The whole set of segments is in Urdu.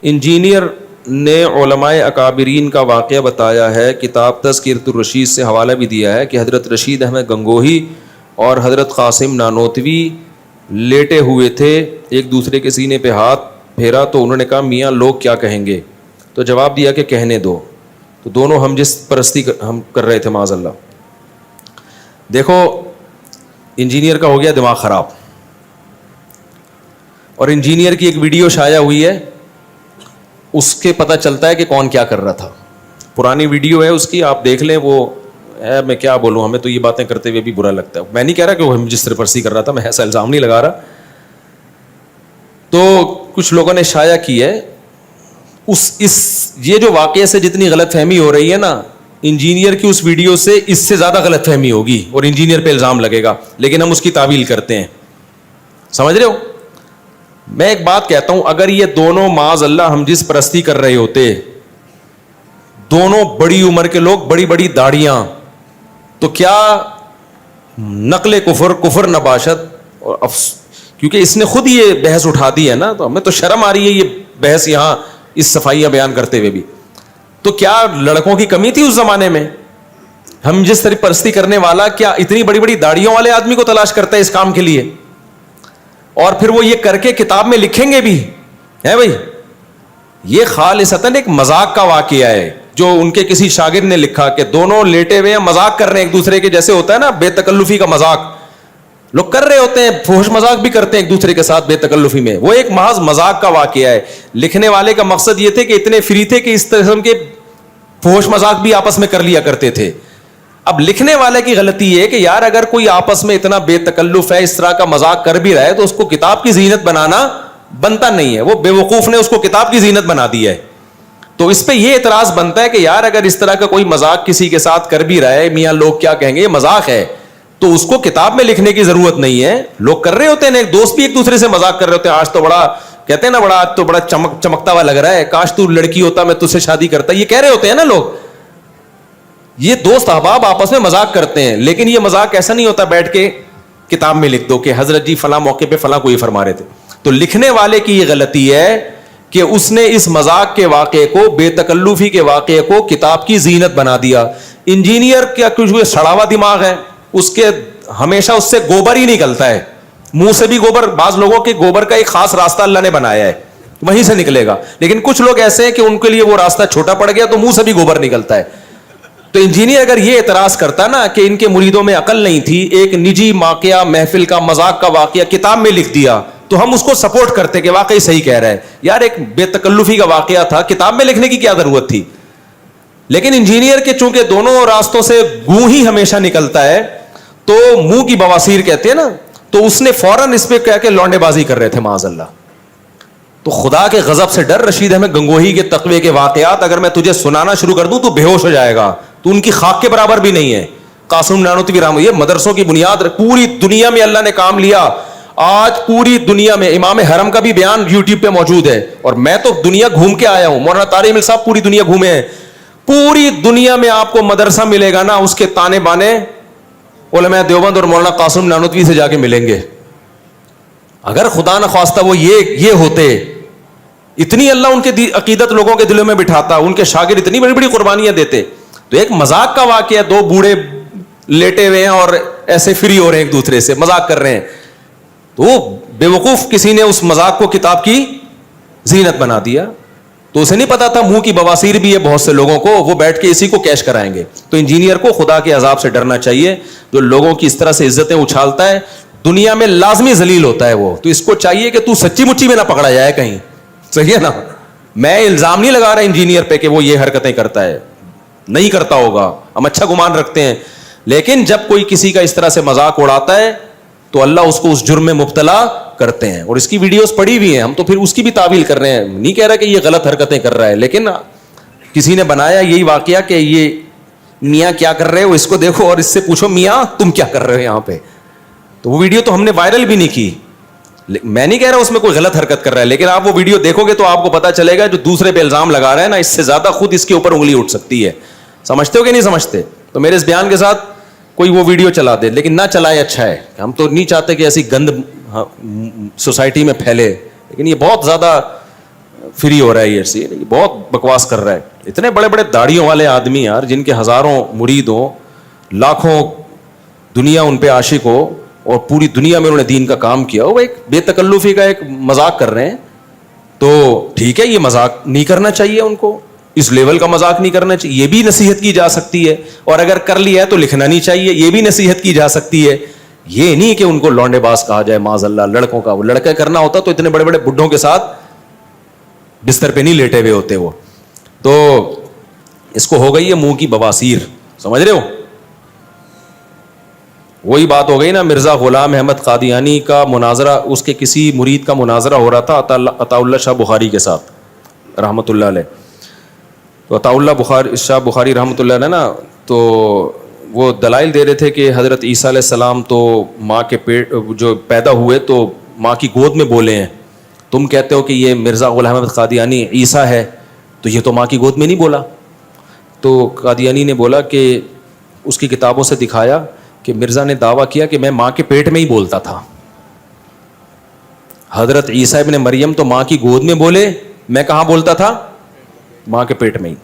انجینئر نے علماء اکابرین کا واقعہ بتایا ہے. کتاب تذکرۃ الرشید سے حوالہ بھی دیا ہے کہ حضرت رشید احمد گنگوہی اور حضرت قاسم نانوتوی لیٹے ہوئے تھے, ایک دوسرے کے سینے پہ ہاتھ پھیرا تو انہوں نے کہا میاں لوگ کیا کہیں گے, تو جواب دیا کہ کہنے دو. تو دونوں ہم جس پرستی ہم کر رہے تھے معاذ اللہ. دیکھو انجینئر کا ہو گیا دماغ خراب, اور انجینئر کی ایک ویڈیو شائع ہوئی ہے, اس کے پتہ چلتا ہے کہ کون کیا کر رہا تھا. پرانی ویڈیو ہے اس کی, آپ دیکھ لیں. وہ میں کیا بولوں, ہمیں تو یہ باتیں کرتے ہوئے بھی برا لگتا ہے. میں نہیں کہہ رہا کہ وہ جس طرح پرستی کر رہا تھا, میں ایسا الزام نہیں لگا رہا. تو کچھ لوگوں نے شائع کی ہے یہ جو واقعے سے جتنی غلط فہمی ہو رہی ہے نا, انجینئر کی اس ویڈیو سے اس سے زیادہ غلط فہمی ہوگی اور انجینئر پہ الزام لگے گا, لیکن ہم اس کی تعویل کرتے ہیں. سمجھ رہے ہو؟ میں ایک بات کہتا ہوں, اگر یہ دونوں معاذ اللہ ہم جس پرستی کر رہے ہوتے, دونوں بڑی عمر کے لوگ, بڑی بڑی داڑیاں, تو کیا نقل کفر نباشت. اور کیونکہ اس نے خود یہ بحث اٹھا دی ہے نا, تو ہمیں تو شرم آ رہی ہے یہ بحث یہاں اس صفائیاں بیان کرتے ہوئے بھی. تو کیا لڑکوں کی کمی تھی اس زمانے میں؟ ہم جس طرح پرستی کرنے والا کیا اتنی بڑی بڑی داڑیوں والے آدمی کو تلاش کرتا ہے اس کام کے لیے, اور پھر وہ یہ کر کے کتاب میں لکھیں گے بھی ہے بھائی. یہ خالصتاً ایک مذاق کا واقعہ ہے جو ان کے کسی شاگرد نے لکھا کہ دونوں لیٹے ہوئے ہیں, مذاق کر رہے ہیں ایک دوسرے کے, جیسے ہوتا ہے نا بے تکلفی کا مذاق لوگ کر رہے ہوتے ہیں, فحش مذاق بھی کرتے ہیں ایک دوسرے کے ساتھ بے تکلفی میں. وہ ایک محض مذاق کا واقعہ ہے. لکھنے والے کا مقصد یہ تھے کہ اتنے فری تھے کہ اس قسم کے فحش مذاق بھی آپس میں کر لیا کرتے تھے. اب لکھنے والے کی غلطی یہ ہے کہ یار اگر کوئی آپس میں اتنا بے تکلف ہے, اس طرح کا مذاق کر بھی رہا ہے, تو اس کو کتاب کی زینت بنانا بنتا نہیں ہے. وہ بے وقوف نے اس کو کتاب کی زینت بنا دی ہے. تو اس پہ یہ اعتراض بنتا ہے کہ یار اگر اس طرح کا کوئی مذاق کسی کے ساتھ کر بھی رہا ہے, میاں لوگ کیا کہیں گے, یہ مذاق ہے, تو اس کو کتاب میں لکھنے کی ضرورت نہیں ہے. لوگ کر رہے ہوتے ہیں, ایک دوست بھی ایک دوسرے سے مذاق کر رہے ہوتے ہیں, آج تو بڑا کہتے ہیں نا, بڑا آج تو بڑا چمکتا ہوا لگ رہا ہے, کاش تو لڑکی ہوتا میں تجھ سے شادی کرتا, یہ کہہ رہے ہوتے ہیں نا لوگ. یہ دوست احباب آپس میں مذاق کرتے ہیں, لیکن یہ مذاق ایسا نہیں ہوتا بیٹھ کے کتاب میں لکھ دو کہ حضرت جی فلاں موقع پہ فلاں کو یہ فرما رہے تھے. تو لکھنے والے کی یہ غلطی ہے کہ اس نے اس مذاق کے واقعے کو, بے تکلفی کے واقعے کو کتاب کی زینت بنا دیا. انجینئر کیا کچھ سڑا ہوا دماغ ہے, اس کے ہمیشہ اس سے گوبر ہی نکلتا ہے, منہ سے بھی گوبر. بعض لوگوں کے گوبر کا ایک خاص راستہ اللہ نے بنایا ہے, وہیں سے نکلے گا. لیکن کچھ لوگ ایسے ہیں کہ ان کے لیے وہ راستہ چھوٹا پڑ گیا تو منہ سے بھی گوبر نکلتا ہے. تو انجینئر اگر یہ اعتراض کرتا نا کہ ان کے مریدوں میں عقل نہیں تھی, ایک نجی واقعہ, محفل کا مذاق کا واقعہ کتاب میں لکھ دیا, تو ہم اس کو سپورٹ کرتے کہ واقعی صحیح کہہ رہا ہے. یار ایک بے تکلفی کا واقعہ تھا, کتاب میں لکھنے کی کیا ضرورت تھی؟ لیکن انجینئر کے چونکہ دونوں راستوں سے گوں ہی ہمیشہ نکلتا ہے, تو منہ کی بواسیر کہتے ہیں نا, تو اس نے فوراً اس پہ کہہ کے لونڈے بازی کر رہے تھے معاذ اللہ. تو خدا کے غضب سے ڈر. رشید احمد گنگوہی کے تقوی کے واقعات اگر میں تجھے سنانا شروع کر دوں تو بے ہوش ہو جائے گا, تو ان کی خاک کے برابر بھی نہیں ہے. قاسم نانوتوی رحمۃ, یہ مدرسوں کی بنیاد, پوری دنیا میں اللہ نے کام لیا. آج پوری دنیا میں امام حرم کا بھی بیان یوٹیوب پہ موجود ہے, اور میں تو دنیا گھوم کے آیا ہوں. مولانا طارق مل صاحب پوری دنیا گھومے ہیں. پوری دنیا میں آپ کو مدرسہ ملے گا نا, اس کے تانے بانے علماء دیوبند اور مولانا قاسم نانوتوی سے جا کے ملیں گے. اگر خدا نخواستہ وہ یہ ہوتے, اتنی اللہ ان کے عقیدت لوگوں کے دلوں میں بٹھاتا, ان کے شاگرد اتنی بڑی بڑی قربانیاں دیتے. تو ایک مذاق کا واقعہ, دو بوڑھے لیٹے ہوئے ہیں اور ایسے فری ہو رہے ہیں, ایک دوسرے سے مذاق کر رہے ہیں, تو بے وقوف کسی نے اس مذاق کو کتاب کی زینت بنا دیا. تو اسے نہیں پتا تھا منہ کی بواسیر بھی ہے بہت سے لوگوں کو, وہ بیٹھ کے اسی کو کیش کرائیں گے. تو انجینئر کو خدا کے عذاب سے ڈرنا چاہیے, جو لوگوں کی اس طرح سے عزتیں اچھالتا ہے, دنیا میں لازمی ذلیل ہوتا ہے وہ. تو اس کو چاہیے کہ تو سچی مچی میں نہ پکڑا جائے کہیں, صحیح ہے نا. میں الزام نہیں لگا رہا انجینئر پہ کہ وہ یہ حرکتیں کرتا ہے, نہیں کرتا ہوگا, ہم اچھا گمان رکھتے ہیں. لیکن جب کوئی کسی کا اس طرح سے مذاق اڑاتا ہے تو اللہ اس کو اس جرم میں مبتلا کرتے ہیں. اور اس کی ویڈیوز پڑی ہوئی ہیں, ہم تو پھر اس کی بھی تعویل کر رہے ہیں. نہیں کہہ رہا کہ یہ غلط حرکتیں کر رہا ہے, لیکن کسی نے بنایا یہی واقعہ کہ یہ میاں کیا کر رہے ہو, اس کو دیکھو اور اس سے پوچھو میاں تم کیا کر رہے ہو یہاں پہ. تو وہ ویڈیو تو ہم نے وائرل بھی نہیں کی. میں نہیں کہہ رہا اس میں کوئی غلط حرکت کر رہا ہے, لیکن آپ وہ ویڈیو دیکھو گے تو آپ کو پتا چلے گا جو دوسرے پہ الزام لگا رہا ہے نا, اس سے زیادہ خود اس کے اوپر انگلی اٹھ سکتی ہے. سمجھتے ہو کہ نہیں سمجھتے؟ تو میرے اس بیان کے ساتھ کوئی وہ ویڈیو چلا دے, لیکن نہ چلائے اچھا ہے. ہم تو نہیں چاہتے کہ ایسی گند سوسائٹی میں پھیلے, لیکن یہ بہت زیادہ فری ہو رہا ہے یہ بہت بکواس کر رہا ہے. اتنے بڑے بڑے داڑھیوں والے آدمی یار, جن کے ہزاروں مرید ہوں, لاکھوں دنیا ان پہ عاشق ہو, اور پوری دنیا میں انہوں نے دین کا کام کیا ہو, وہ ایک بے تکلفی کا ایک مذاق کر رہے ہیں. تو ٹھیک ہے, یہ مذاق نہیں کرنا چاہیے ان کو, اس لیول کا مذاق نہیں کرنا چاہیے, یہ بھی نصیحت کی جا سکتی ہے, اور اگر کر لیا ہے تو لکھنا نہیں چاہیے, یہ بھی نصیحت کی جا سکتی ہے. یہ نہیں کہ ان کو لونڈے باز کہا جائے معاذ اللہ. لڑکوں کا, وہ لڑکا کرنا ہوتا تو اتنے بڑے بڑے بڈھوں کے ساتھ بستر پہ نہیں لیٹے ہوئے ہوتے وہ. تو اس کو ہو گئی ہے منہ کی بواسیر, سمجھ رہے ہو. وہی بات ہو گئی نا, مرزا غلام احمد قادیانی کا مناظرہ, اس کے کسی مرید کا مناظرہ ہو رہا تھا عطا اللہ شاہ بخاری کے ساتھ رحمۃ اللہ علیہ. تو عطا اللہ شاہ بخاری رحمۃ اللہ علیہ نا, تو وہ دلائل دے رہے تھے کہ حضرت عیسیٰ علیہ السلام تو ماں کے پیٹ جو پیدا ہوئے تو ماں کی گود میں بولے ہیں. تم کہتے ہو کہ یہ مرزا غلام احمد قادیانی عیسیٰ ہے, تو یہ تو ماں کی گود میں نہیں بولا. تو قادیانی نے بولا کہ اس کی کتابوں سے دکھایا کہ مرزا نے دعویٰ کیا کہ میں ماں کے پیٹ میں ہی بولتا تھا. حضرت عیسیٰ ابن مریم تو ماں کی گود میں بولے, میں کہاں بولتا تھا؟ ماں کے پیٹ میں ہی.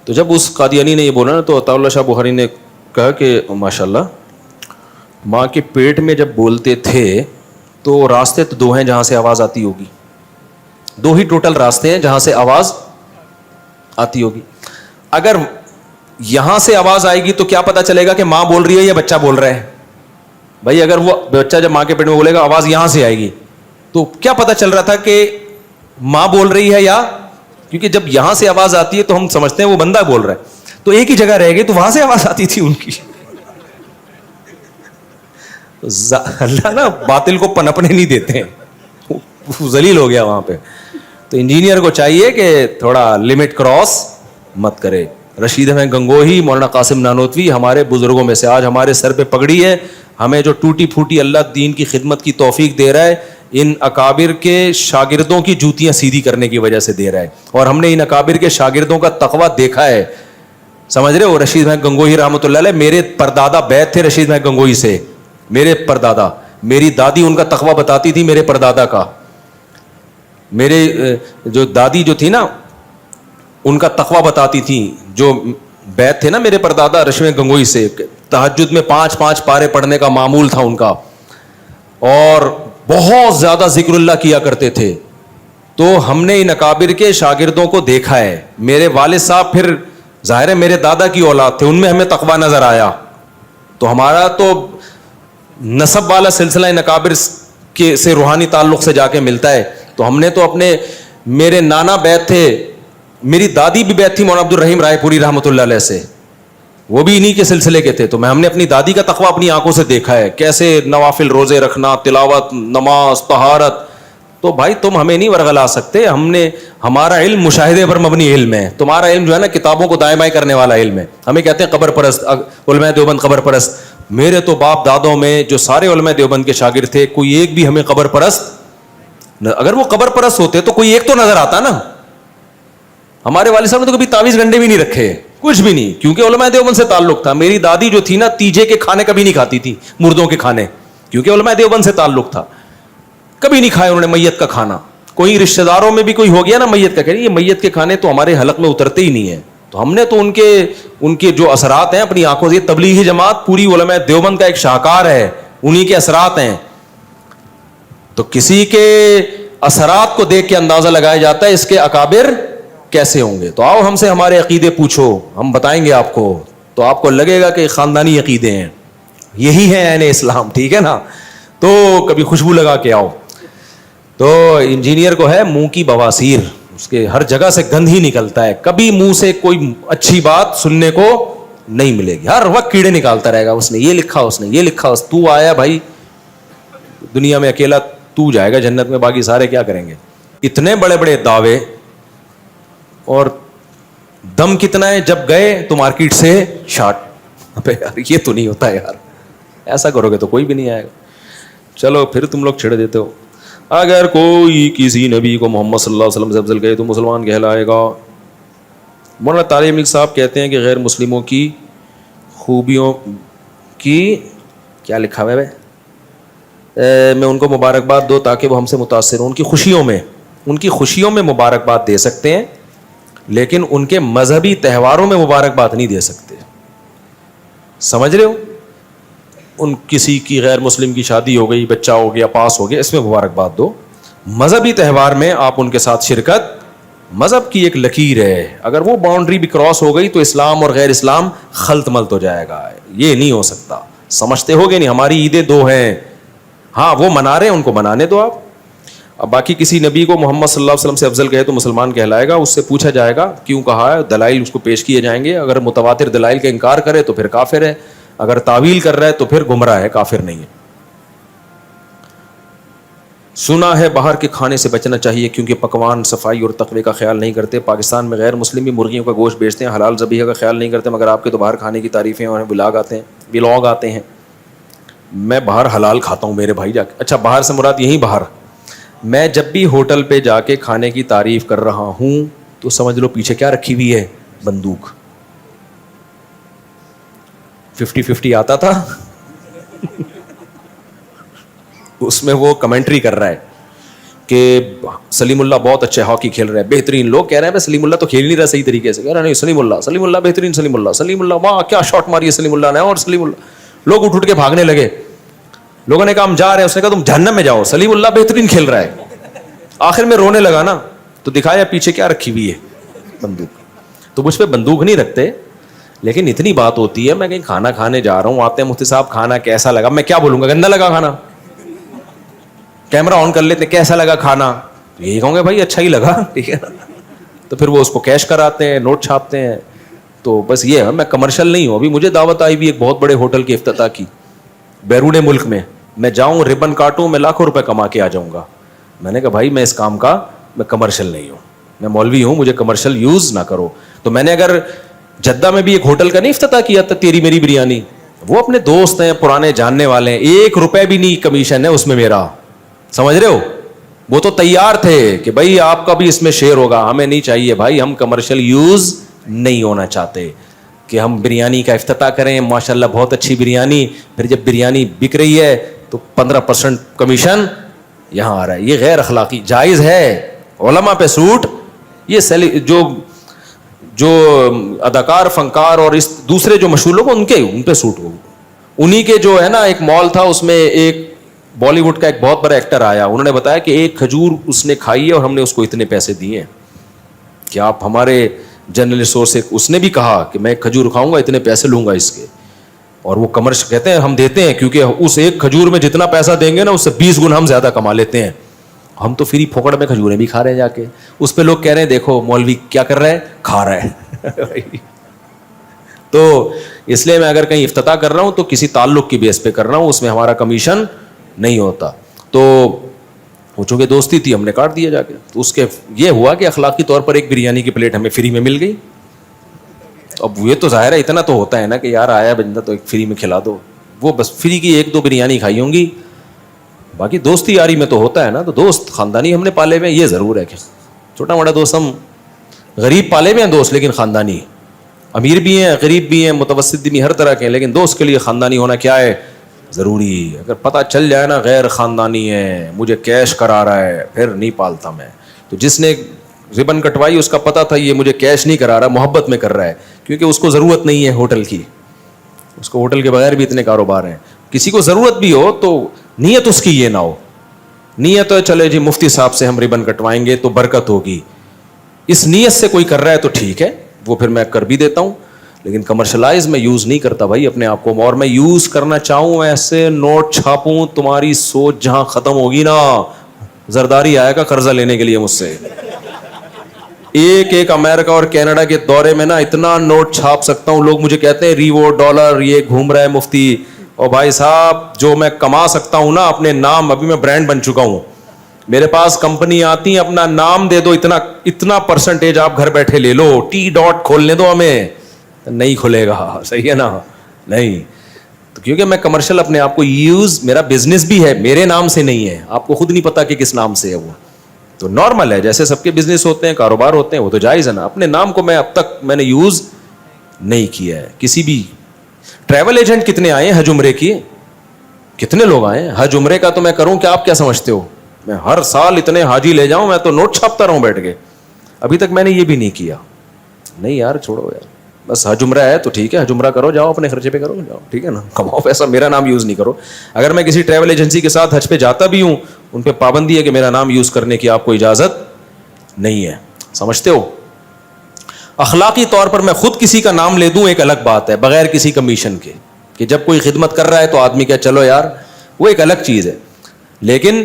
تو جب اس قادیانی نے یہ بولا نا, تو عطا اللہ شاہ بخاری نے کہا کہ ماشاءاللہ, ماں کے پیٹ میں جب بولتے تھے تو راستے تو دو ہیں جہاں سے آواز آتی ہوگی, دو ہی ٹوٹل راستے ہیں جہاں سے آواز آتی ہوگی. اگر یہاں سے آواز آئے گی تو کیا پتا چلے گا کہ ماں بول رہی ہے یا بچہ بول رہا ہے؟ بھائی اگر وہ بچہ جب ماں کے پیٹ میں بولے گا آواز یہاں سے آئے گی, تو کیا پتا چل رہا تھا کہ ماں بول رہی ہے یا, کیونکہ جب یہاں سے آواز آتی ہے تو ہم سمجھتے ہیں وہ بندہ بول رہا ہے, تو ایک ہی جگہ رہ گئی, تو وہاں سے آواز آتی تھی ان کی. اللہ نا باطل کو پنپنے نہیں دیتے ہیں, ذلیل ہو گیا وہاں پہ. تو انجینئر کو چاہیے کہ تھوڑا لمٹ کراس مت کرے. رشید احمد گنگوہی, مولانا قاسم نانوتوی ہمارے بزرگوں میں سے, آج ہمارے سر پہ پگڑی ہے, ہمیں جو ٹوٹی پھوٹی اللہ دین کی خدمت کی توفیق دے رہا ہے, ان اکابر کے شاگردوں کی جوتیاں سیدھی کرنے کی وجہ سے دے رہا ہے. اور ہم نے ان اکابر کے شاگردوں کا تقویٰ دیکھا ہے, سمجھ رہے ہو. رشید احمد گنگوہی رحمۃ اللہ علیہ, میرے پردادا بیعت تھے رشید احمد گنگوہی سے, میرے پردادا, میری دادی ان کا تقویٰ بتاتی تھی میرے پردادا کا. میرے جو دادی جو تھی نا, ان کا تقویٰ بتاتی تھی. جو بیعت تھے نا میرے پردادا رشید گنگوہی سے, تہجد میں 5 پارے پڑھنے کا معمول تھا ان کا, اور بہت زیادہ ذکر اللہ کیا کرتے تھے. تو ہم نے ان اکابر کے شاگردوں کو دیکھا ہے. میرے والد صاحب پھر ظاہر ہے میرے دادا کی اولاد تھے, ان میں ہمیں تقویٰ نظر آیا. تو ہمارا تو نسب والا سلسلہ ان اکابر کے سے روحانی تعلق سے جا کے ملتا ہے. تو ہم نے تو اپنے, میرے نانا بیعت تھے, میری دادی بھی بیعت تھی مولانا عبد الرحیم رائے پوری رحمۃ اللہ علیہ سے, وہ بھی انہی کے سلسلے کے تھے. تو ہم نے اپنی دادی کا تقویٰ اپنی آنکھوں سے دیکھا ہے, کیسے نوافل روزے رکھنا, تلاوت, نماز, طہارت. تو بھائی تم ہمیں نہیں ورغلا سکتے. ہم نے, ہمارا علم مشاہدے پر مبنی علم ہے, تمہارا علم جو ہے نا کتابوں کو دائیں بائیں کرنے والا علم ہے. ہمیں کہتے ہیں قبر پرست, علماء دیوبند قبر پرست. میرے تو باپ دادوں میں جو سارے علماء دیوبند کے شاگرد تھے, کوئی ایک بھی ہمیں قبر پرست, اگر وہ قبر پرست ہوتے تو کوئی ایک تو نظر آتا نا. ہمارے والد صاحب نے تو کبھی تعویذ گنڈے بھی نہیں رکھے, کچھ بھی نہیں, کیونکہ علماء دیوبند سے تعلق تھا. میری دادی جو تھی نا, تیجے کے کھانے کبھی نہیں کھاتی تھی, مردوں کے کھانے, کیونکہ علماء دیوبند سے تعلق تھا. کبھی نہیں کھایا انہوں نے میت کا کھانا. کوئی رشتہ داروں میں بھی کوئی ہو گیا نا میت کا, کہ یہ میت کے کھانے تو ہمارے حلق میں اترتے ہی نہیں ہیں. تو ہم نے تو ان کے جو اثرات ہیں اپنی آنکھوں سے, تبلیغی جماعت پوری علماء دیوبند کا ایک شاہکار ہے, انہی کے اثرات ہیں. تو کسی کے اثرات کو دیکھ کے اندازہ لگایا جاتا ہے اس کے اکابر کیسے ہوں گے. تو آؤ ہم سے ہمارے عقیدے پوچھو, ہم بتائیں گے آپ کو, تو آپ کو لگے گا کہ خاندانی عقیدے ہیں, یہی ہیں عین اسلام, ٹھیک ہے نا. تو کبھی خوشبو لگا کے آؤ. تو انجینئر کو ہے منہ کی بواسیر, اس کے ہر جگہ سے گند ہی نکلتا ہے, کبھی منہ سے کوئی اچھی بات سننے کو نہیں ملے گی, ہر وقت کیڑے نکالتا رہے گا. اس نے یہ لکھا, اس نے یہ لکھا, تو آیا بھائی دنیا میں اکیلا تو جائے گا جنت میں, باقی سارے کیا کریں گے. اتنے بڑے بڑے دعوے, اور دم کتنا ہے, جب گئے تو مارکیٹ سے شارٹ. ابے یار یہ تو نہیں ہوتا یار, ایسا کرو گے تو کوئی بھی نہیں آئے گا. چلو پھر تم لوگ چھڑ دیتے ہو. اگر کوئی کسی نبی کو محمد صلی اللہ علیہ وسلم سے افضل کہے تو مسلمان کہلائے گا. مولانا طارق ملک صاحب کہتے ہیں کہ غیر مسلموں کی خوبیوں کی کیا لکھا ہوا ہے, میں ان کو مبارکباد دو تاکہ وہ ہم سے متاثر ہوں, ان کی خوشیوں میں ان کی خوشیوں میں مبارکباد دے سکتے ہیں, لیکن ان کے مذہبی تہواروں میں مبارکباد نہیں دے سکتے. سمجھ رہے ہو؟ ان کسی کی غیر مسلم کی شادی ہو گئی, بچہ ہو گیا, پاس ہو گیا, اس میں مبارکباد دو. مذہبی تہوار میں آپ ان کے ساتھ شرکت, مذہب کی ایک لکیر ہے, اگر وہ باؤنڈری بھی کراس ہو گئی تو اسلام اور غیر اسلام خلط ملط ہو جائے گا. یہ نہیں ہو سکتا. سمجھتے ہو گے نہیں, ہماری عیدیں دو ہیں, ہاں وہ منا رہے ہیں, ان کو منانے دو آپ. اب باقی کسی نبی کو محمد صلی اللہ علیہ وسلم سے افضل کہے تو مسلمان کہلائے گا, اس سے پوچھا جائے گا کیوں کہا ہے, دلائل اس کو پیش کیے جائیں گے. اگر متواتر دلائل کا انکار کرے تو پھر کافر ہے, اگر تعویل کر رہا ہے تو پھر گمراہ ہے, کافر نہیں ہے. سنا ہے باہر کے کھانے سے بچنا چاہیے کیونکہ پکوان صفائی اور تقوی کا خیال نہیں کرتے. پاکستان میں غیر مسلم بھی مرغیوں کا گوشت بیچتے ہیں, حلال ذبیحہ کا خیال نہیں کرتے, مگر آپ کے تو باہر کھانے کی تعریفیں اور ولاگ آتے ہیں. میں باہر حلال کھاتا ہوں میرے بھائی جا کے. اچھا, باہر سے مراد یہیں باہر. میں جب بھی ہوٹل پہ جا کے کھانے کی تعریف کر رہا ہوں تو سمجھ لو پیچھے کیا رکھی ہوئی ہے, بندوق. 50-50 آتا تھا اس میں وہ کمنٹری کر رہا ہے کہ سلیم اللہ بہت اچھا ہاکی کھیل رہا ہے, بہترین. لوگ کہہ رہے ہیں سلیم اللہ تو کھیل نہیں رہا صحیح طریقے سے, کہہ رہے نہیں سلیم اللہ بہترین, سلیم اللہ واہ کیا شاٹ ماری ہے سلیم اللہ نے, اور سلیم اللہ. لوگ اٹھ کے بھاگنے لگے. لوگوں نے کہا ہم جا رہے ہیں, اس نے کہا تم جہنم میں جاؤ, سلیم اللہ بہترین کھیل رہا ہے. آخر میں رونے لگا نا, تو دکھایا پیچھے کیا رکھی ہوئی ہے, بندوق. تو مجھ پہ بندوق نہیں رکھتے, لیکن اتنی بات ہوتی ہے میں کہیں کھانا کھانے جا رہا ہوں, آتے ہیں مفتی صاحب کھانا کیسا لگا, میں کیا بولوں گا, گندا لگا کھانا. کیمرہ آن کر لیتے, کیسا لگا کھانا, تو یہی کہوں گے بھائی اچھا ہی لگا, ٹھیک ہے. تو پھر وہ اس کو کیش کراتے ہیں, نوٹ چھاپتے ہیں. تو بس یہ ہے, میں کمرشل نہیں ہوں. ابھی مجھے دعوت آئی بھی ایک بہت بڑے ہوٹل کی افتتاح کی بیرون ملک میں, میں جاؤں ربن کاٹوں, میں لاکھوں روپے کما کے آ جاؤں گا. میں نے کہا بھائی میں اس کام کا میں کمرشل نہیں ہوں, میں مولوی ہوں, مجھے کمرشل یوز نہ کرو. تو میں نے اگر جدہ میں بھی ایک ہوٹل کا نہیں افتتاح کیا تھا, تیری میری بریانی, وہ اپنے دوست ہیں, پرانے جاننے والے ہیں, 1 روپے بھی نہیں کمیشن ہے اس میں میرا. سمجھ رہے ہو؟ وہ تو تیار تھے کہ بھائی آپ کا بھی اس میں شیئر ہوگا. ہمیں نہیں چاہیے بھائی, ہم کمرشل یوز نہیں ہونا چاہتے کہ ہم بریانی کا افتتاح کریں, ماشاءاللہ بہت اچھی بریانی, پھر جب بریانی بک رہی ہے تو 15% کمیشن یہاں آ رہا ہے. یہ غیر اخلاقی. جائز ہے علماء پہ سوٹ, یہ جو اداکار فنکار اور اس دوسرے جو مشہور لوگ ان پہ سوٹ ہو. انہی کے جو ہے نا ایک مال تھا, اس میں ایک بالی ووڈ کا ایک بہت بڑا ایکٹر آیا, انہوں نے بتایا کہ 1 کھجور اس نے کھائی ہے اور ہم نے اس کو اتنے پیسے دیے ہیں کہ آپ ہمارے جنرل اسٹور سے. اس نے بھی کہا کہ میں 1 کھجور کھاؤں گا اتنے پیسے لوں گا اس کے. اور وہ کمرشل کہتے ہیں ہم دیتے ہیں کیونکہ اس 1 کھجور میں جتنا پیسہ دیں گے نا اس سے 20 گنا ہم زیادہ کما لیتے ہیں. ہم تو فری پھوکڑ میں کھجوریں بھی کھا رہے ہیں جا کے. اس پہ لوگ کہہ رہے ہیں دیکھو مولوی کیا کر رہا ہے, کھا رہا ہے. تو اس لیے میں اگر کہیں افتتاح کر رہا ہوں تو کسی تعلق کی بیس پہ کر رہا ہوں, اس میں ہمارا کمیشن نہیں ہوتا. تو وہ چونکہ دوستی تھی ہم نے کاٹ دیا جا کے. تو اس کے یہ ہوا کہ اخلاقی طور پر ایک بریانی کی پلیٹ ہمیں فری میں مل گئی. اب یہ تو ظاہر ہے اتنا تو ہوتا ہے نا کہ یار آیا بندہ تو ایک فری میں کھلا دو. وہ بس فری کی 1-2 بریانی کھائی ہوں گی, باقی دوستی یاری میں تو ہوتا ہے نا. تو دوست خاندانی ہم نے پالے ہوئے ہیں, یہ ضرور ہے کہ چھوٹا موٹا دوست, ہم غریب پالے ہوئے ہیں دوست, لیکن خاندانی. امیر بھی ہیں, غریب بھی ہیں, متوسط بھی, ہر طرح کے ہیں, لیکن دوست کے لیے خاندانی ہونا کیا ہے, ضروری. اگر پتہ چل جائے نا غیر خاندانی ہے, مجھے کیش کرا رہا ہے, پھر نہیں پالتا میں. تو جس نے ربن کٹوائی اس کا پتہ تھا یہ مجھے کیش نہیں کرا رہا, محبت میں کر رہا ہے, کیونکہ اس کو ضرورت نہیں ہے ہوٹل کی. اس کو ہوٹل کے بغیر بھی اتنے کاروبار ہیں. کسی کو ضرورت بھی ہو تو نیت اس کی یہ نہ ہو, نیت ہے چلے جی مفتی صاحب سے ہم ربن کٹوائیں گے تو برکت ہوگی, اس نیت سے کوئی کر رہا ہے تو ٹھیک ہے, وہ پھر میں کر بھی دیتا ہوں. لیکن کمرشلائز میں یوز نہیں کرتا بھائی اپنے آپ کو. اور میں یوز کرنا چاہوں ایسے نوٹ چھاپوں, تمہاری سوچ جہاں ختم ہوگی نا, زرداری آئے گا قرضہ لینے کے لیے مجھ سے. ایک امریکہ اور کینیڈا کے دورے میں نا اتنا نوٹ چھاپ سکتا ہوں. لوگ مجھے کہتے ہیں ریوو ڈالر یہ گھوم رہا ہے مفتی. اور بھائی صاحب جو میں کما سکتا ہوں نا اپنے نام, ابھی میں برانڈ بن چکا ہوں, میرے پاس کمپنی آتی ہیں, اپنا نام دے دو, اتنا پرسنٹیج آپ گھر بیٹھے لے لو, ٹی ڈاٹ کھولنے دو ہمیں, نہیں کھلے گا. صحیح ہے نا, نہیں. تو کیونکہ میں کمرشل اپنے آپ کو یوز, میرا بزنس بھی ہے, میرے نام سے نہیں ہے, آپ کو خود نہیں پتا کہ کس نام سے ہے وہ. تو نارمل ہے, جیسے سب کے بزنس ہوتے ہیں, کاروبار ہوتے ہیں, وہ تو جائز ہے نا. اپنے نام کو میں اب تک میں نے یوز نہیں کیا ہے کسی بھی. ٹریول ایجنٹ کتنے آئے ہیں حج عمرے کی, کتنے لوگ آئے ہیں حج عمرے کا, تو میں کروں کہ آپ کیا سمجھتے ہو, میں ہر سال اتنے حاجی لے جاؤں, میں تو نوٹ چھاپتا رہوں بیٹھ کے. ابھی تک میں نے یہ بھی نہیں کیا. نہیں یار چھوڑو یار, بس حج عمرہ ہے تو ٹھیک ہے, حج عمرہ کرو, جاؤ اپنے خرچے پہ کرو, جاؤ ٹھیک ہے نا, کماؤ پیسہ, میرا نام یوز نہیں کرو. اگر میں کسی ٹریول ایجنسی کے ساتھ حج پہ جاتا بھی ہوں, ان پہ پابندی ہے کہ میرا نام یوز کرنے کی آپ کو اجازت نہیں ہے. سمجھتے ہو؟ اخلاقی طور پر میں خود کسی کا نام لے دوں ایک الگ بات ہے, بغیر کسی کمیشن کے, کہ جب کوئی خدمت کر رہا ہے تو آدمی کہے چلو یار, وہ ایک الگ چیز ہے. لیکن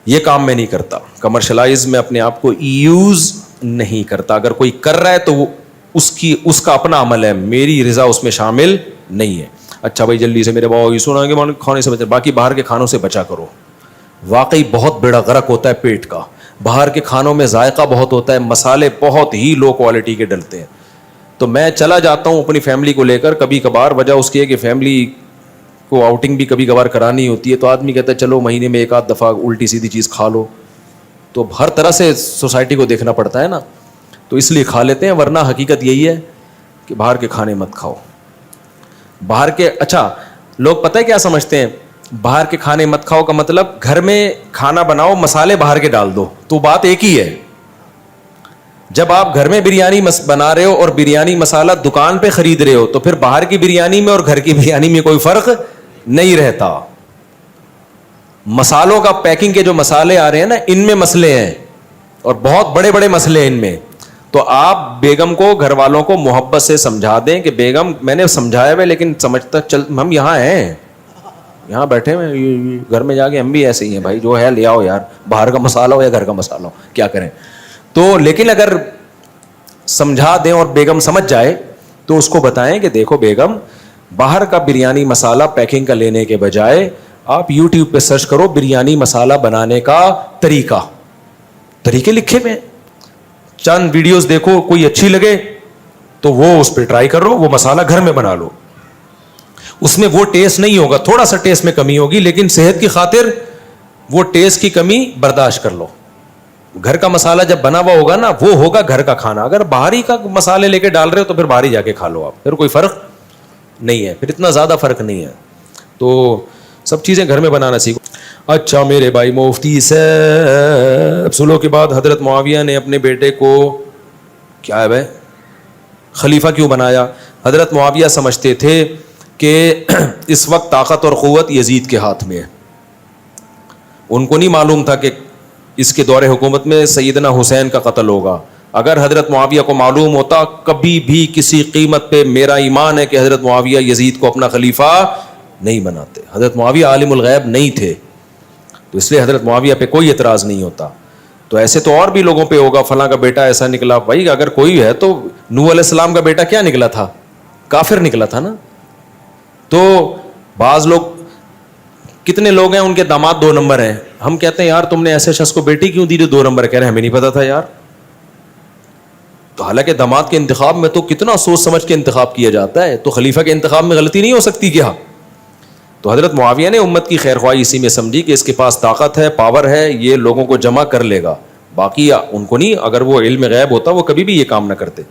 یہ کام میں نہیں کرتا, کمرشلائز میں اپنے آپ کو یوز نہیں کرتا. اگر کوئی کر رہا ہے تو وہ اس کا اپنا عمل ہے, میری رضا اس میں شامل نہیں ہے. اچھا بھائی جلدی سے میرے باؤ یہ سنا کہ کھانے سے بچا, باقی باہر کے کھانوں سے بچا کرو. واقعی بہت بڑا غرق ہوتا ہے پیٹ کا. باہر کے کھانوں میں ذائقہ بہت ہوتا ہے, مسالے بہت ہی لو کوالٹی کے ڈلتے ہیں. تو میں چلا جاتا ہوں اپنی فیملی کو لے کر کبھی کبھار, وجہ اس کی ہے کہ فیملی کو آؤٹنگ بھی کبھی کبھار کرانی ہوتی ہے, تو آدمی کہتا ہے چلو مہینے میں ایک آدھ دفعہ الٹی سیدھی چیز کھا لو. تو ہر طرح سے سوسائٹی کو دیکھنا پڑتا ہے نا, تو اس لیے کھا لیتے ہیں, ورنہ حقیقت یہی ہے کہ باہر کے کھانے مت کھاؤ. باہر کے, اچھا لوگ پتہ ہے کیا سمجھتے ہیں, باہر کے کھانے مت کھاؤ کا مطلب گھر میں کھانا بناؤ, مسالے باہر کے ڈال دو. تو بات ایک ہی ہے. جب آپ گھر میں بریانی بنا رہے ہو اور بریانی مسالہ دکان پہ خرید رہے ہو, تو پھر باہر کی بریانی میں اور گھر کی بریانی میں کوئی فرق نہیں رہتا. مسالوں کا پیکنگ کے جو مسالے آ رہے ہیں نا, ان میں مسئلے ہیں, اور بہت بڑے بڑے مسئلے ہیں ان میں. تو آپ بیگم کو, گھر والوں کو محبت سے سمجھا دیں کہ بیگم میں نے سمجھایا ہے لیکن سمجھتا چل, ہم یہاں ہیں, یہاں بیٹھے ہوئے, گھر میں جا کے ہم بھی ایسے ہی ہیں بھائی, جو ہے لے آؤ یار, باہر کا مسالہ ہو یا گھر کا مسالہ ہو, کیا کریں. تو لیکن اگر سمجھا دیں اور بیگم سمجھ جائے تو اس کو بتائیں کہ دیکھو بیگم, باہر کا بریانی مسالہ پیکنگ کا لینے کے بجائے آپ یوٹیوب پہ سرچ کرو بریانی مسالہ بنانے کا طریقے لکھے ہوئے, چند ویڈیوز دیکھو, کوئی اچھی لگے تو وہ اس پہ ٹرائی کر لو, وہ مسالہ گھر میں بنا لو. اس میں وہ ٹیسٹ نہیں ہوگا, تھوڑا سا ٹیسٹ میں کمی ہوگی, لیکن صحت کی خاطر وہ ٹیسٹ کی کمی برداشت کر لو. گھر کا مسالہ جب بنا ہوا ہوگا نا, وہ ہوگا گھر کا کھانا. اگر باہر ہی کا مسالے لے کے ڈال رہے ہو تو پھر باہر ہی جا کے کھا لو آپ, پھر کوئی فرق نہیں ہے, پھر اتنا زیادہ فرق نہیں ہے. تو سب چیزیں گھر میں بنانا سیکھو. اچھا میرے بھائی مفتی صاحب, سلو کے بعد حضرت معاویہ نے اپنے بیٹے کو کیا ہے بھائی خلیفہ کیوں بنایا؟ حضرت معاویہ سمجھتے تھے کہ اس وقت طاقت اور قوت یزید کے ہاتھ میں ہے. ان کو نہیں معلوم تھا کہ اس کے دور حکومت میں سیدنا حسین کا قتل ہوگا. اگر حضرت معاویہ کو معلوم ہوتا, کبھی بھی کسی قیمت پہ میرا ایمان ہے کہ حضرت معاویہ یزید کو اپنا خلیفہ نہیں بناتے. حضرت معاویہ عالم الغیب نہیں تھے, تو اس لیے حضرت معاویہ پہ کوئی اعتراض نہیں ہوتا. تو ایسے تو اور بھی لوگوں پہ ہوگا, فلاں کا بیٹا ایسا نکلا. بھائی اگر کوئی ہے تو نوح علیہ السلام کا بیٹا کیا نکلا تھا؟ کافر نکلا تھا نا. تو بعض لوگ, کتنے لوگ ہیں ان کے داماد 2 نمبر ہیں. ہم کہتے ہیں یار تم نے ایسے شخص کو بیٹی کیوں دی جو 2 نمبر, کہہ رہے ہیں ہمیں نہیں پتا تھا یار. تو حالانکہ داماد کے انتخاب میں تو کتنا سوچ سمجھ کے انتخاب کیا جاتا ہے, تو خلیفہ کے انتخاب میں غلطی نہیں ہو سکتی کیا؟ تو حضرت معاویہ نے امت کی خیر خواہی اسی میں سمجھی کہ اس کے پاس طاقت ہے, پاور ہے, یہ لوگوں کو جمع کر لے گا. باقی ان کو نہیں, اگر وہ علم غیب ہوتا وہ کبھی بھی یہ کام نہ کرتے.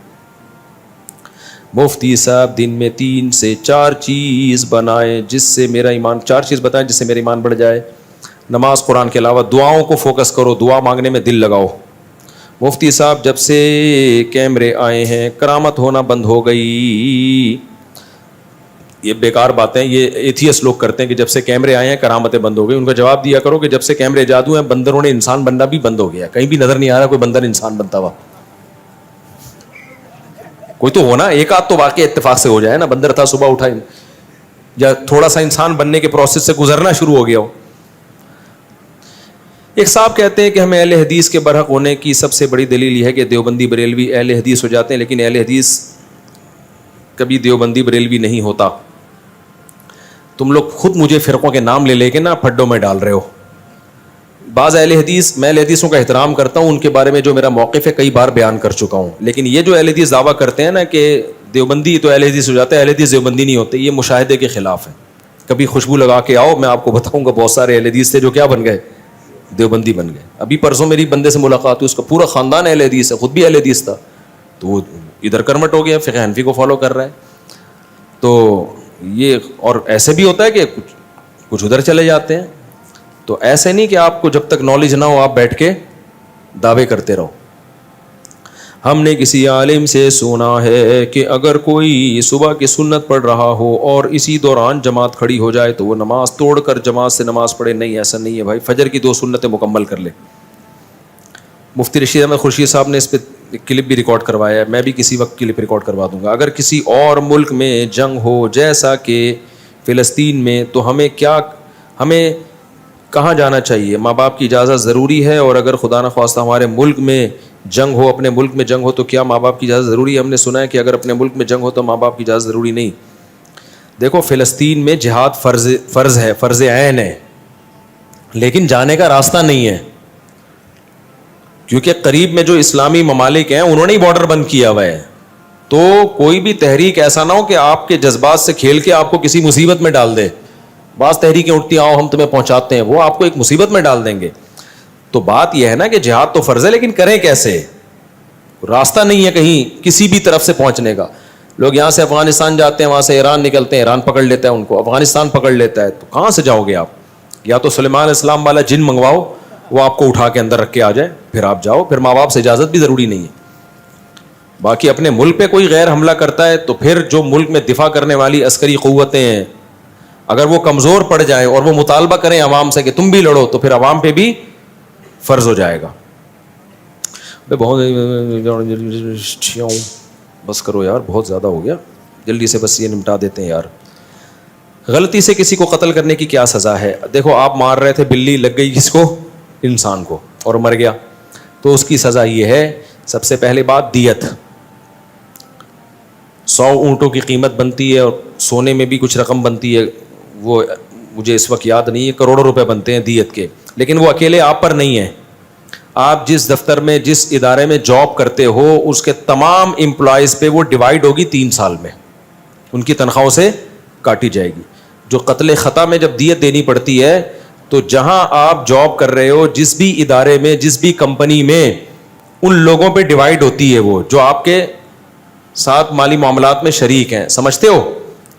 مفتی صاحب دن میں 3 سے 4 چیز بنائیں جس سے میرا ایمان, 4 چیز بتائیں جس سے میرا ایمان بڑھ جائے. نماز, قرآن کے علاوہ دعاؤں کو فوکس کرو, دعا مانگنے میں دل لگاؤ. مفتی صاحب جب سے کیمرے آئے ہیں کرامت ہونا بند ہو گئی. یہ بیکار باتیں یہ ایتھیسٹ لوگ کرتے ہیں کہ جب سے کیمرے آئے ہیں کرامتیں بند ہو گئی. ان کا جواب دیا کرو کہ جب سے کیمرے جادو ہیں بندروں نے انسان بننا بھی بند ہو گیا. کہیں بھی نظر نہیں آ رہا کوئی بندر انسان بنتا ہوا. کوئی تو ہونا, ایک آدھ تو واقعی اتفاق سے ہو جائے نا, بندر تھا صبح اٹھا یا تھوڑا سا انسان بننے کے پروسیس سے گزرنا شروع ہو گیا ہو. ایک صاحب کہتے ہیں کہ ہمیں اہل حدیث کے برحق ہونے کی سب سے بڑی دلیل یہ ہے کہ دیوبندی بریلوی اہل حدیث ہو جاتے ہیں, لیکن اہل حدیث کبھی دیوبندی بریلوی نہیں ہوتا. تم لوگ خود مجھے فرقوں کے نام لے لے کے نا پھڈوں میں ڈال رہے ہو. بعض اہل حدیث, میں اہل حدیثوں کا احترام کرتا ہوں, ان کے بارے میں جو میرا موقف ہے کئی بار بیان کر چکا ہوں, لیکن یہ جو اہل حدیث دعویٰ کرتے ہیں نا کہ دیوبندی تو اہل حدیث ہو جاتا ہے, اہل حدیث دیوبندی نہیں ہوتے, یہ مشاہدے کے خلاف ہے. کبھی خوشبو لگا کے آؤ, میں آپ کو بتاؤں گا بہت سارے اہل حدیث تھے جو کیا بن گئے, دیوبندی بن گئے. ابھی پرسوں میری بندے سے ملاقات ہوئی, اس کا پورا خاندان اہل حدیث ہے, خود بھی اہل حدیث تھا, تو وہ ادھر کنورٹ ہو گیا, فقہ حنفی کو فالو کر رہا ہے. تو یہ, اور ایسے بھی ہوتا ہے کہ کچھ ادھر چلے جاتے ہیں. تو ایسے نہیں کہ آپ کو جب تک نالج نہ ہو آپ بیٹھ کے دعوے کرتے رہو. ہم نے کسی عالم سے سنا ہے کہ اگر کوئی صبح کی سنت پڑھ رہا ہو اور اسی دوران جماعت کھڑی ہو جائے تو وہ نماز توڑ کر جماعت سے نماز پڑھے. نہیں، ایسا نہیں ہے بھائی. فجر کی 2 سنتیں مکمل کر لے. مفتی رشید احمد خورشید صاحب نے اس پہ کلپ بھی ریکارڈ کروایا ہے, میں بھی کسی وقت کلپ ریکارڈ کروا دوں گا. اگر کسی اور ملک میں جنگ ہو جیسا کہ فلسطین میں تو ہمیں کہاں جانا چاہیے؟ ماں باپ کی اجازت ضروری ہے, اور اگر خدا نخواستہ ہمارے ملک میں جنگ ہو, اپنے ملک میں جنگ ہو, تو کیا ماں باپ کی اجازت ضروری ہے؟ ہم نے سنا ہے کہ اگر اپنے ملک میں جنگ ہو تو ماں باپ کی اجازت ضروری نہیں. دیکھو فلسطین میں جہاد فرض ہے, فرض عین ہے, لیکن جانے کا راستہ نہیں ہے, کیونکہ قریب میں جو اسلامی ممالک ہیں انہوں نے ہی بارڈر بند کیا ہوا ہے. تو کوئی بھی تحریک ایسا نہ ہو کہ آپ کے جذبات سے کھیل کے آپ کو کسی مصیبت میں ڈال دے. بعض تحریکیں اٹھتی آؤ ہم تمہیں پہنچاتے ہیں, وہ آپ کو ایک مصیبت میں ڈال دیں گے. تو بات یہ ہے نا کہ جہاد تو فرض ہے, لیکن کریں کیسے؟ راستہ نہیں ہے کہیں کسی بھی طرف سے پہنچنے کا. لوگ یہاں سے افغانستان جاتے ہیں, وہاں سے ایران نکلتے ہیں, ایران پکڑ لیتا ہے ان کو, افغانستان پکڑ لیتا ہے, تو کہاں سے جاؤ گے آپ؟ یا تو سلیمان علیہ السلام والا جن منگواؤ, وہ آپ کو اٹھا کے اندر رکھ کے آ جائے, پھر آپ جاؤ. پھر ماں باپ سے اجازت بھی ضروری نہیں ہے. باقی اپنے ملک پہ کوئی غیر حملہ کرتا ہے تو پھر جو ملک میں دفاع کرنے والی عسکری قوتیں ہیں, اگر وہ کمزور پڑ جائیں اور وہ مطالبہ کریں عوام سے کہ تم بھی لڑو, تو پھر عوام پہ بھی فرض ہو جائے گا. بہت بس کرو یار, بہت زیادہ ہو گیا, جلدی سے بس یہ نمٹا دیتے ہیں یار. غلطی سے کسی کو قتل کرنے کی کیا سزا ہے؟ دیکھو آپ مار رہے تھے, بلی لگ گئی کس کو؟ انسان کو, اور مر گیا, تو اس کی سزا یہ ہے, سب سے پہلے بات دیت. 100 اونٹوں کی قیمت بنتی ہے, اور سونے میں بھی کچھ رقم بنتی ہے, وہ مجھے اس وقت یاد نہیں ہے, کروڑوں روپے بنتے ہیں دیت کے. لیکن وہ اکیلے آپ پر نہیں ہے. آپ جس دفتر میں, جس ادارے میں جاب کرتے ہو, اس کے تمام امپلائیز پہ وہ ڈیوائڈ ہوگی 3 سال میں, ان کی تنخواہوں سے کاٹی جائے گی. جو قتل خطا میں جب دیت دینی پڑتی ہے, تو جہاں آپ جاب کر رہے ہو, جس بھی ادارے میں, جس بھی کمپنی میں, ان لوگوں پہ ڈیوائڈ ہوتی ہے وہ جو آپ کے ساتھ مالی معاملات میں شریک ہیں. سمجھتے ہو؟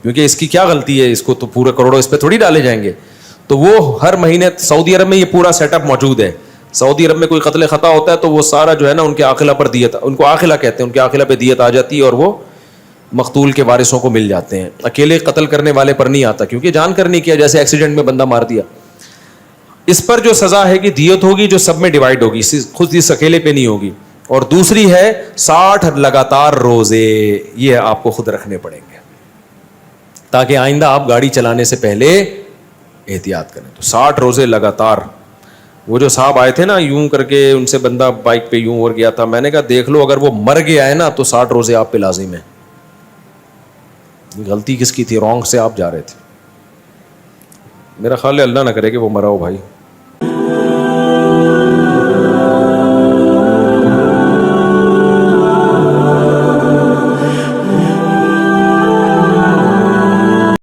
کیونکہ اس کی کیا غلطی ہے, اس کو تو پورے کروڑوں اس پہ تھوڑی ڈالے جائیں گے. تو وہ ہر مہینے, سعودی عرب میں یہ پورا سیٹ اپ موجود ہے. سعودی عرب میں کوئی قتل خطا ہوتا ہے تو وہ سارا جو ہے نا ان کے عاقلہ پر دیت, ان کو عاقلہ کہتے ہیں, ان کے عاقلہ پہ دیت آ جاتی ہے, اور وہ مقتول کے وارثوں کو مل جاتے ہیں. اکیلے قتل کرنے والے پر نہیں آتا, کیونکہ جان کر نہیں کیا, جیسے ایکسیڈنٹ میں بندہ مار دیا. اس پر جو سزا ہے کہ دیت ہوگی جو سب میں ڈیوائڈ ہوگی, خود اس اکیلے پہ نہیں ہوگی. اور دوسری ہے 60 لگاتار روزے, یہ آپ کو خود رکھنے پڑیں گے, تاکہ آئندہ آپ گاڑی چلانے سے پہلے احتیاط کریں. تو 60 روزے لگاتار. وہ جو صاحب آئے تھے نا یوں کر کے, ان سے بندہ بائک پہ یوں اور گیا تھا, میں نے کہا دیکھ لو, اگر وہ مر گیا ہے نا تو 60 روزے آپ پہ لازم ہے. غلطی کس کی تھی؟ رانگ سے آپ جا رہے تھے. میرا خیال ہے اللہ نہ کرے کہ وہ مرا ہو بھائی.